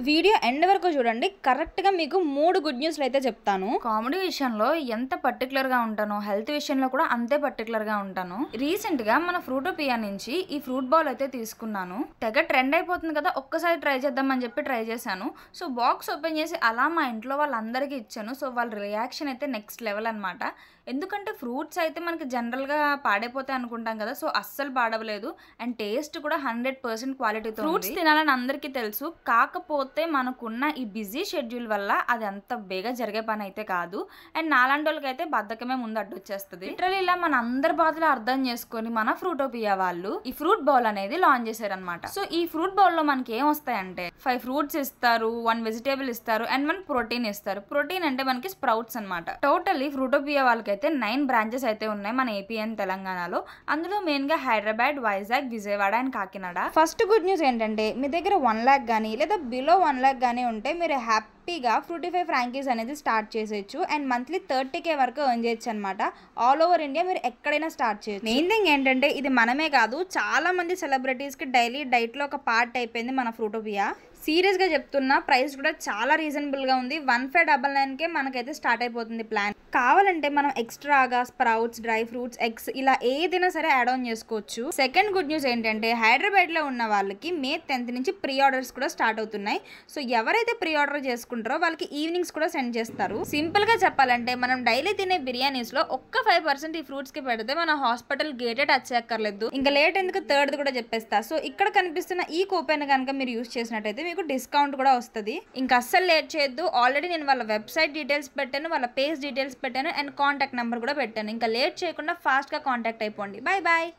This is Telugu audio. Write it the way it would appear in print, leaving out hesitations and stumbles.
వీడియో ఎండ్ వరకు చూడండి. కరెక్ట్గా మీకు 3 గుడ్ న్యూస్లు అయితే చెప్తాను. కామెడీ విషయంలో ఎంత పర్టికులర్గా ఉంటానో హెల్త్ విషయంలో కూడా అంతే పర్టికులర్గా ఉంటాను. రీసెంట్గా మన ఫ్రూటోపియా నుంచి ఈ ఫ్రూట్ బౌల్ అయితే తీసుకున్నాను. తెగ ట్రెండ్ అయిపోతుంది కదా, ఒక్కసారి ట్రై చేద్దామని చెప్పి ట్రై చేశాను. సో బాక్స్ ఓపెన్ చేసి అలా మా ఇంట్లో వాళ్ళందరికీ ఇచ్చాను. సో వాళ్ళ రియాక్షన్ అయితే నెక్స్ట్ లెవెల్ అనమాట. ఎందుకంటే ఫ్రూట్స్ అయితే మనకి జనరల్గా పాడైపోతాయి అనుకుంటాం కదా, సో అస్సలు పాడవలేదు. అండ్ టేస్ట్ కూడా 100% క్వాలిటీతో. ఫ్రూట్స్ తినాలని అందరికీ తెలుసు, కాకపోతే మనకున్న ఈ బిజీ షెడ్యూల్ వల్ల అది అంత బేగా జరిగే పని అయితే కాదు. అండ్ నాలాంటి వాళ్ళకి అయితే బద్ధకమే ముందు అడ్డు వచ్చేస్తుంది. లిటరల్లీ ఇలా మన అందరి బాధలు అర్థం చేసుకొని మన ఫ్రూటోపియా వాళ్ళు ఈ ఫ్రూట్ బౌల్ అనేది లాంచ్ చేశారనమాట. సో ఈ ఫ్రూట్ బౌల్ లో మనకి ఏం వస్తాయంటే 5 ఫ్రూట్స్ ఇస్తారు, 1 వెజిటేబుల్ ఇస్తారు అండ్ 1 ప్రోటీన్ ఇస్తారు. ప్రోటీన్ అంటే మనకి స్ప్రౌట్స్ అనమాట. టోటల్లీ ఫ్రూటోపియా వాళ్ళకి అయితే 9 బ్రాంచెస్ అయితే ఉన్నాయి మన ఏపీ అండ్ తెలంగాణలో. అందులో మెయిన్ గా Hyderabad, Vizag, Vijayawada and Kakinada. First good news ఏంటంటే మీ దగ్గర 1 lakh కానీ లేదా బిలో 1 lakh కానీ ఉంటే మీరు హ్యాపీగా ఫ్రూటిఫై ఫ్రాంకీస్ అనేది స్టార్ట్ చేసేయచ్చు. అండ్ మంత్లీ 30K వరకు ఎర్న్ చేయొచ్చు అనమాట. ఆల్ ఓవర్ ఇండియా మీరు ఎక్కడైనా స్టార్ట్ చేయొచ్చు. మెయిన్ థింగ్ ఏంటంటే ఇది మనమే కాదు, చాలా మంది సెలబ్రిటీస్కి డైలీ డైట్లో ఒక పార్ట్ అయిపోయింది మన ఫ్రూటోపియా. సీరియస్గా చెప్తున్నా, ప్రైస్ కూడా చాలా రీజనబుల్గా ఉంది. 1599కే మనకైతే స్టార్ట్ అయిపోతుంది ప్లాన్. కావాలంటే మనం ఎక్స్ట్రాగా స్ప్రౌట్స్, డ్రై ఫ్రూట్స్, ఎగ్స్ ఇలా ఏదైనా సరే యాడ్ ఆన్ చేసుకోవచ్చు. సెకండ్ గుడ్ న్యూస్ ఏంటంటే హైదరాబాద్లో ఉన్న వాళ్ళకి May 10th నుంచి ప్రీ ఆర్డర్స్ కూడా స్టార్ట్ అవుతున్నాయి. సో ఎవరైతే ప్రీ ఆర్డర్ చేసుకుంటారో వాళ్ళకి ఈవినింగ్స్ కూడా సెండ్ చేస్తారు. సింపుల్గా చెప్పాలంటే మనం డైలీ తినే బిర్యానీస్లో ఒక్క 5% ఈ ఫ్రూట్స్కి పెడితే మన హాస్పిటల్ గేటే టచ్ చేయక్కర్లేదు. ఇంకా లేట్ ఎందుకు, థర్డ్ కూడా చెప్పేస్తా. సో ఇక్కడ కనిపిస్తున్న ఈ కూపన్ కనుక మీరు యూస్ చేసినట్టయితే మీకు డిస్కౌంట్ కూడా వస్తుంది. ఇంకా అస్సలు లేట్ చేయొద్దు. ఆల్రెడీ నేను వాళ్ళ వెబ్సైట్ డీటెయిల్స్ పెట్టాను, వాళ్ళ పేజ్ డీటెయిల్స్ పెట్టాను అండ్ కాంటాక్ట్ నెంబర్ కూడా పెట్టాను. ఇంకా లేట్ చేయకుండా ఫాస్ట్గా కాంటాక్ట్ అయిపోండి. Bye bye.